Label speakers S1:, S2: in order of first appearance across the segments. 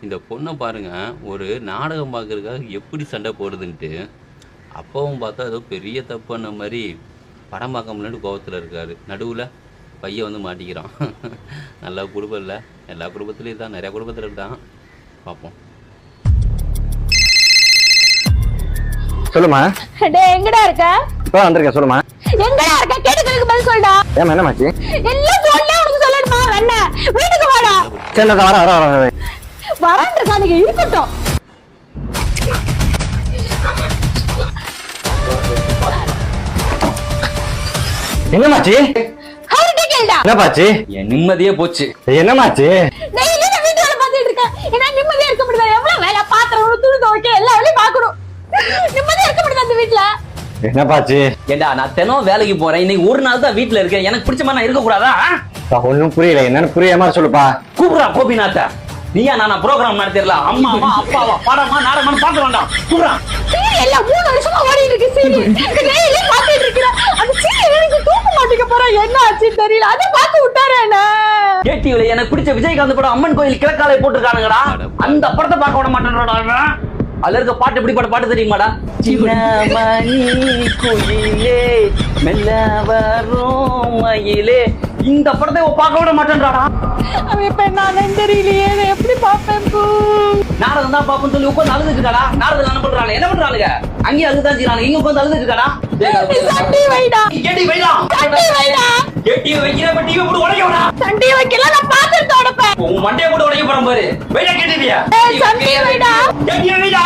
S1: இந்த பொண்ணை பாருங்க, ஒரு நாடகம் பார்க்கறதுக்காக எப்படி சண்டை போடுதுன்ட்டு. அப்பாவும் பார்த்தா ஏதோ பெரிய தப்பு பண்ண மாரி, படம் பார்க்க முடியலன்னு கோவத்துல இருக்காரு. நடுவுல பையன் வந்து மாட்டிக்கிறான். நல்ல குடும்பம் இல்ல. எல்லா குடும்பத்திலயும் இதான். நெறைய குடும்பத்துல இதான். பார்ப்போம்.
S2: சொல்லுமா.
S3: டேய் எங்கடா இருக்க?
S2: இப்ப வந்திருக்கேன் சொல்லுமா.
S3: எங்கடா இருக்க? கேட்டதுக்கு பதில் சொல்டா.
S2: ஏமா என்னமாச்சு?
S3: எல்லாம் சொல்ல உனக்கு சொல்லணுமா? என்ன? வீட்டுக்கு வாடா.
S2: சரி நான் வரேன்.
S3: வரேன்றா நீங்க இருக்கட்டும்.
S2: என்னமாச்சு?
S3: அவர்கிட்ட கேளுடா.
S2: என்னப்பாச்சு?
S1: என் நிம்மதியே போச்சு.
S2: என்னமாச்சு?
S3: டெய்லி நான் வீட்டு வேலை பார்த்துட்டு இருக்கேன். என்ன நிம்மதியா இருக்க முடியல? எவ்வளவு வேலை, பாத்திரம் துணி துவைக்க எல்லா வேலையும் பார்க்கணும். நிம்மதியா இருக்க முடியல அந்த வீட்டுல.
S2: என்னப்பாச்சு?
S4: ஏண்டா நான் தினம் வேலைக்கு போறேன், இன்னைக்கு ஒரு நாள் தான் வீட்டுல இருக்கேன், எனக்கு பிடிச்ச மாதிரி நான் இருக்க கூடாதா?
S2: ஒண்ணும் புரியல, என்னன்னு புரியாம சொல்லுப்பா.
S4: கூப்பிடுறா கோபிநாத்த. நீயா நான் ப்ரோக்ராம் நடத்திடல, அம்மாவா அப்பாவா படமா நாடகமா பார்க்க வேண்டாம். கூப்பிடுறா.
S3: எல்லாம் 3 வருஷமா ஓடிட்டு இருக்கு சீரியல். டெய்லி பார்த்துட்டு இருக்கேன். அந்த சீரியல் எனக்கு தூக்க மாட்டேங்க போறா. என்ன ஆச்சுன்னு தெரியல. அத பார்த்து விட்டாரே என்ன.
S4: கேடிவில எனக்கு பிடிச்ச விஜயகாந்த் படம் அம்மன் கோயில் கிழக்காலை போட்டுருக்கானுங்கடா. அந்த படத்தை பார்க்க விட மாட்டேன்டா. அதுல இருக்க பாட்டு எப்படி பாட்டு தெரியுமாடா? சின்ன மணி குயிலே மெல்ல வரும் மயிலே. இந்த படத்தை பார்க்க விட மாட்டேன்றாடா.
S3: அவன் இப்ப நான் தெரியலையே, எப்படி பாப்பேன்?
S4: நாடகம் தான் பாப்போம்னு சொல்லி உட்காந்து அழுதுட்டு இருக்காடா. நாடகம் என்ன பண்றாங்க? என்ன பண்றாங்க? அங்கேயே அழுதுதான் செய்யறாங்க, இங்க உட்காந்து அழுதுட்டு இருக்காடா.
S3: சண்டி வைடா.
S4: கேடி வைடா.
S3: சண்டி வைடா.
S4: கேடி வைக்கிற பட் டிவி போட்டு உடைக்க வேணா.
S3: சண்டி வைக்கல, நான் பாத்துட்டு உடைப்பேன்.
S4: உன் மண்டைய போட்டு உடைக்க போறேன் பாரு. வைடா கேடிவியா.
S3: சண்டி வைடா.
S4: கேடி வைடா.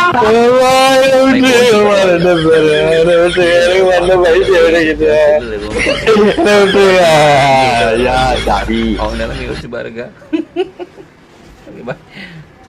S1: அவங்க நிலைமை யோசிச்சு பாருங்க.